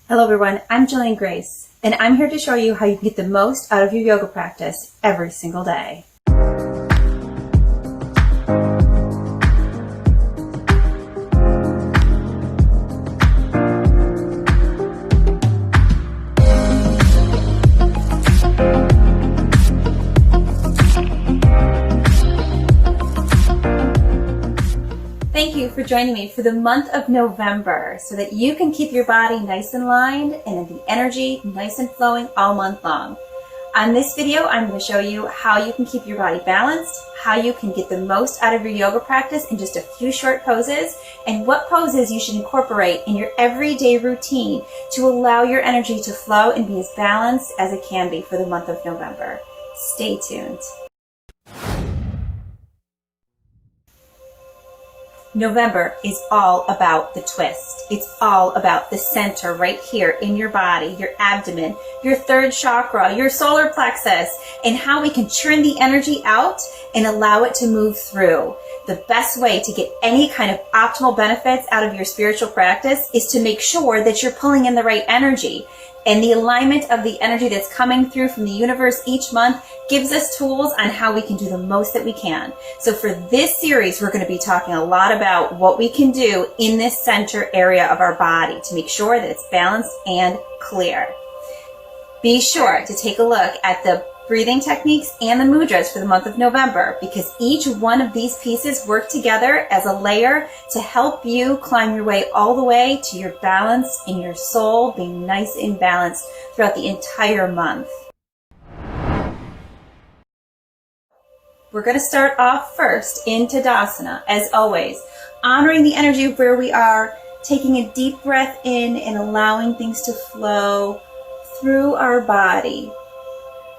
Hello everyone, I'm Jillian Greyse, and I'm here to show you how you can get the most out of your yoga practice every single day. Thank you for joining me for the month of November so that you can keep your body nice and lined and the energy nice and flowing all month long. On this video, I'm going to show you how you can keep your body balanced, how you can get the most out of your yoga practice in just a few short poses, and what poses you should incorporate in your everyday routine to allow your energy to flow and be as balanced as it can be for the month of November. Stay tuned. November is all about the twist. It's all about the center right here in your body, your abdomen, your third chakra, your solar plexus, and how we can churn the energy out and allow it to move through. The best way to get any kind of optimal benefits out of your spiritual practice is to make sure that you're pulling in the right energy. And the alignment of the energy that's coming through from the universe each month gives us tools on how we can do the most that we can. So for this series, we're going to be talking a lot about what we can do in this center area of our body to make sure that it's balanced and clear. Be sure to take a look at the breathing techniques and the mudras for the month of November, because each one of these pieces work together as a layer to help you climb your way all the way to your balance in your soul being nice and balanced throughout the entire month. We're going to start off first in Tadasana, as always, honoring the energy of where we are, taking a deep breath in and allowing things to flow through our body.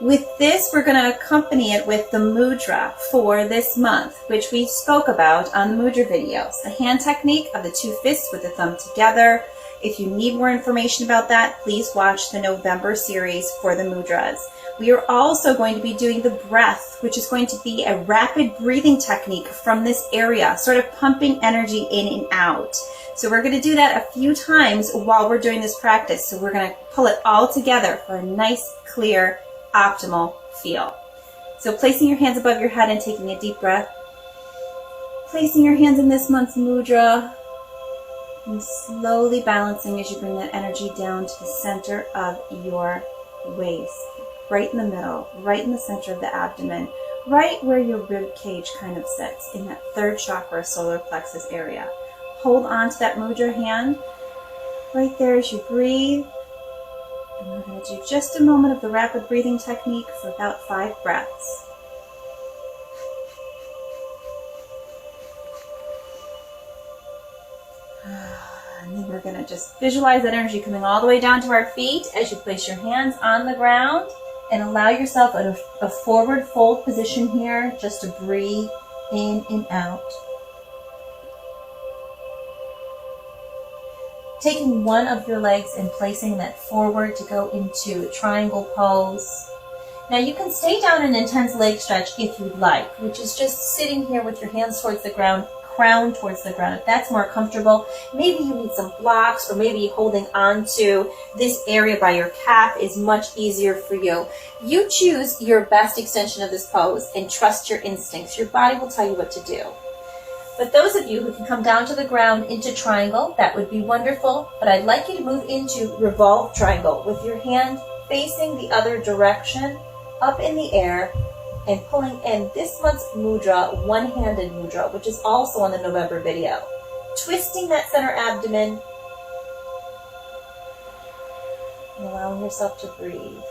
With this, we're going to accompany it with the mudra for this month, which we spoke about on the mudra videos. The hand technique of the two fists with the thumb together. If you need more information about that, please watch the November series for the mudras. We are also going to be doing the breath, which is going to be a rapid breathing technique from this area, sort of pumping energy in and out. So we're going to do that a few times while we're doing this practice. So we're going to pull it all together for a nice, clear, optimal feel. So placing your hands above your head and taking a deep breath. Placing your hands in this month's mudra and slowly balancing as you bring that energy down to the center of your waist. Right in the middle, right in the center of the abdomen, right where your rib cage kind of sits, in that third chakra, solar plexus area. Hold on to that mudra hand right there as you breathe. And we're going to do just a moment of the rapid breathing technique for about 5 breaths. And then we're going to just visualize that energy coming all the way down to our feet as you place your hands on the ground and allow yourself a forward fold position here just to breathe in and out. Taking one of your legs and placing that forward to go into a triangle pose. Now you can stay down in intense leg stretch if you'd like, which is just sitting here with your hands towards the ground, crown towards the ground. If that's more comfortable, maybe you need some blocks, or maybe holding on to this area by your calf is much easier for you. You choose your best extension of this pose and trust your instincts. Your body will tell you what to do. But those of you who can come down to the ground into triangle, that would be wonderful. But I'd like you to move into revolved triangle with your hand facing the other direction, up in the air, and pulling in this month's mudra, one-handed mudra, which is also on the November video. Twisting that center abdomen and allowing yourself to breathe.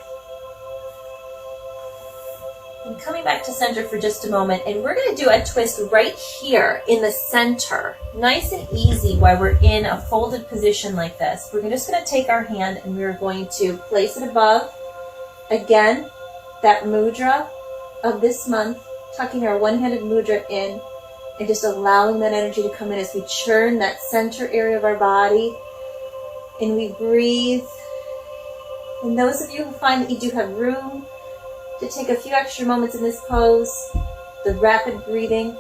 And coming back to center for just a moment, and we're going to do a twist right here in the center. Nice and easy while we're in a folded position like this. We're just going to take our hand and we're going to place it above, again, that mudra of this month, tucking our one-handed mudra in and just allowing that energy to come in as we churn that center area of our body and we breathe. And those of you who find that you do have room to take a few extra moments in this pose, the rapid breathing,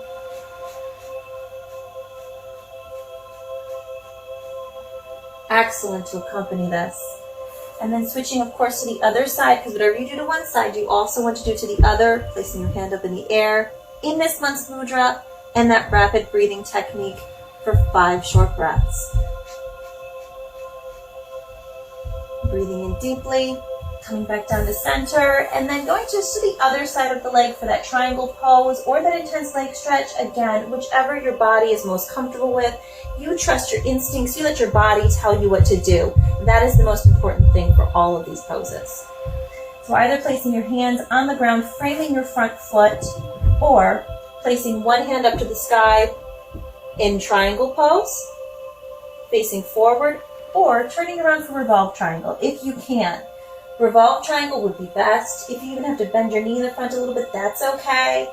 excellent to accompany this. And then switching, of course, to the other side, because whatever you do to one side, you also want to do to the other, placing your hand up in the air in this month's mudra, and that rapid breathing technique for 5 short breaths. Breathing in deeply, coming back down to center, and then going just to the other side of the leg for that triangle pose or that intense leg stretch. Again, whichever your body is most comfortable with. You trust your instincts. You let your body tell you what to do. That is the most important thing for all of these poses. So either placing your hands on the ground, framing your front foot, or placing one hand up to the sky in triangle pose, facing forward, or turning around for revolve triangle if you can. Revolve triangle would be best. If you even have to bend your knee in the front a little bit, that's okay.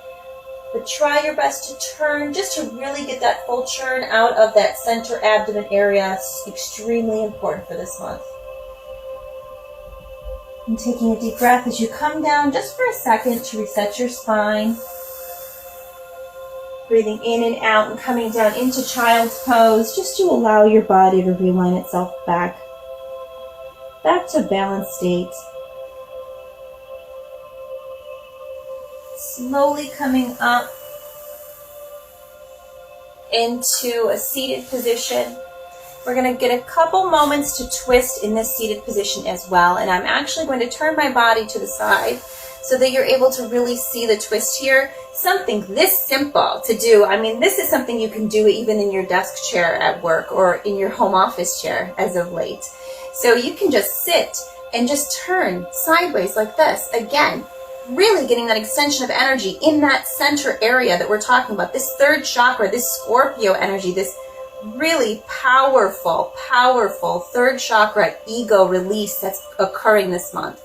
But try your best to turn, just to really get that full churn out of that center abdomen area. It's extremely important for this month. And taking a deep breath as you come down just for a second to reset your spine. Breathing in and out and coming down into child's pose, just to allow your body to realign itself back to balanced state. Slowly coming up into a seated position. We're going to get a couple moments to twist in this seated position as well. And I'm actually going to turn my body to the side so that you're able to really see the twist here. Something this simple to do. I mean, this is something you can do even in your desk chair at work or in your home office chair as of late. So you can just sit and just turn sideways like this. Again, really getting that extension of energy in that center area that we're talking about. This third chakra, this Scorpio energy, this really powerful third chakra ego release that's occurring this month.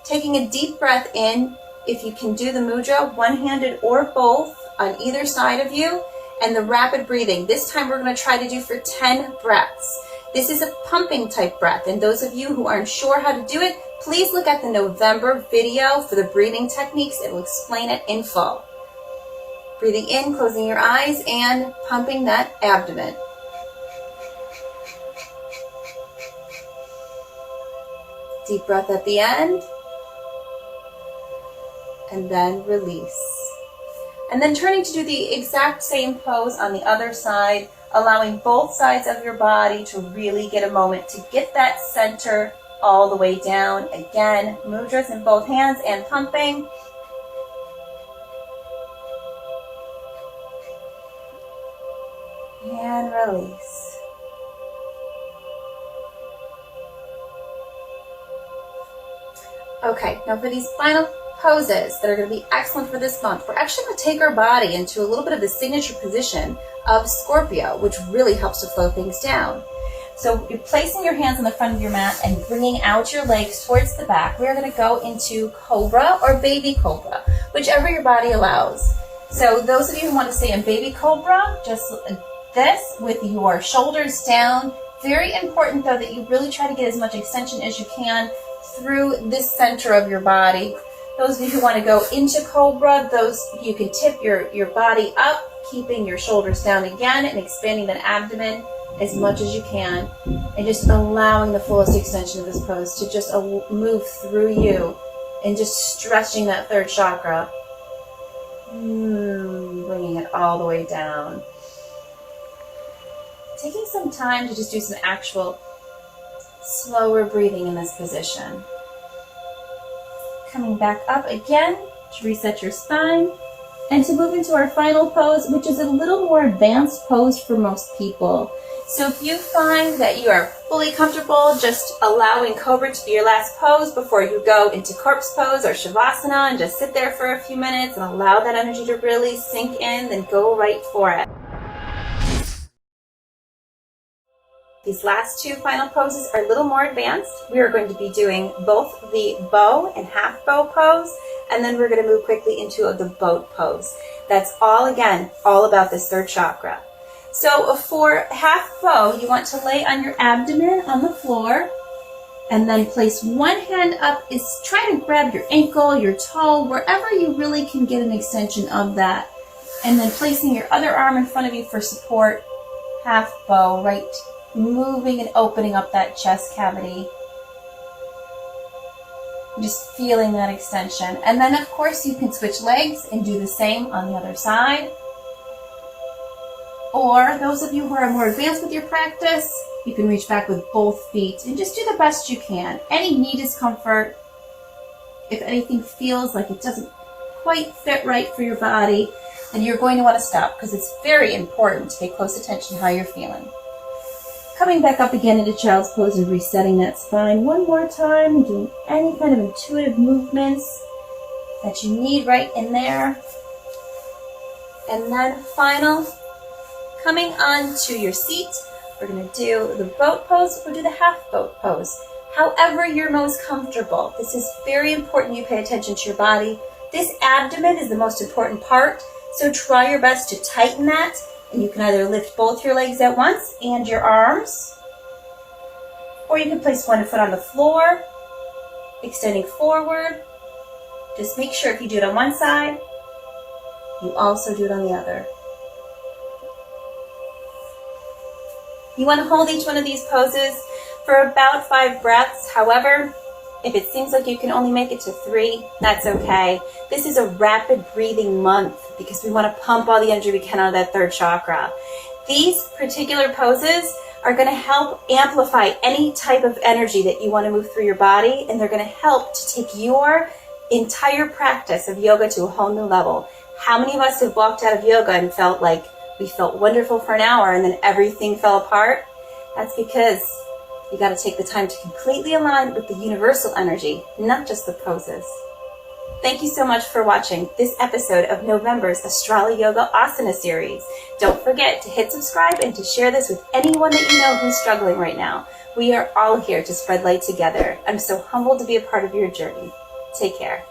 Taking a deep breath in. If you can do the mudra, one-handed or both on either side of you, and the rapid breathing. This time we're going to try to do for 10 breaths. This is a pumping type breath, and those of you who aren't sure how to do it, please look at the November video for the breathing techniques. It will explain it in full. Breathing in, closing your eyes, and pumping that abdomen. Deep breath at the end. And then release. And then turning to do the exact same pose on the other side, allowing both sides of your body to really get a moment to get that center all the way down. Again, mudras in both hands and pumping. And release. Okay, now for these final poses that are going to be excellent for this month, we're actually going to take our body into a little bit of the signature position of Scorpio, which really helps to slow things down. So you're placing your hands on the front of your mat and bringing out your legs towards the back. We're going to go into Cobra or Baby Cobra, whichever your body allows. So those of you who want to stay in Baby Cobra, just this with your shoulders down. Very important though that you really try to get as much extension as you can through this center of your body. Those of you who want to go into Cobra, you can tip your body up, keeping your shoulders down again and expanding that abdomen as much as you can, and just allowing the fullest extension of this pose to just move through you and just stretching that third chakra, bringing it all the way down. Taking some time to just do some actual slower breathing in this position. Coming back up again to reset your spine and to move into our final pose, which is a little more advanced pose for most people. So if you find that you are fully comfortable just allowing Cobra to be your last pose before you go into corpse pose or Shavasana and just sit there for a few minutes and allow that energy to really sink in, then go right for it. These last two final poses are a little more advanced. We are going to be doing both the bow and half bow pose, and then we're going to move quickly into the boat pose. That's all, again, all about this third chakra. So for half bow, you want to lay on your abdomen on the floor, and then place one hand up. Try to grab your ankle, your toe, wherever you really can get an extension of that. And then placing your other arm in front of you for support, half bow right moving and opening up that chest cavity. Just feeling that extension. And then of course you can switch legs and do the same on the other side. Or those of you who are more advanced with your practice, you can reach back with both feet and just do the best you can. Any knee discomfort, if anything feels like it doesn't quite fit right for your body, then you're going to want to stop, because it's very important to pay close attention to how you're feeling. Coming back up again into child's pose and resetting that spine one more time, doing any kind of intuitive movements that you need right in there. And then final, coming onto your seat, we're going to do the boat pose or do the half boat pose. However you're most comfortable. This is very important you pay attention to your body. This abdomen is the most important part, so try your best to tighten that. And you can either lift both your legs at once and your arms, or you can place one foot on the floor, extending forward. Just make sure if you do it on one side, you also do it on the other. You want to hold each one of these poses for about 5 breaths. However, if it seems like you can only make it to 3, that's okay. This is a rapid breathing month because we want to pump all the energy we can out of that 3rd chakra. These particular poses are going to help amplify any type of energy that you want to move through your body, and they're going to help to take your entire practice of yoga to a whole new level. How many of us have walked out of yoga and felt like we felt wonderful for an hour and then everything fell apart? That's because you got to take the time to completely align with the universal energy, not just the poses. Thank you so much for watching this episode of November's AstroloYoga Asana series. Don't forget to hit subscribe and to share this with anyone that you know who's struggling right now. We are all here to spread light together. I'm so humbled to be a part of your journey. Take care.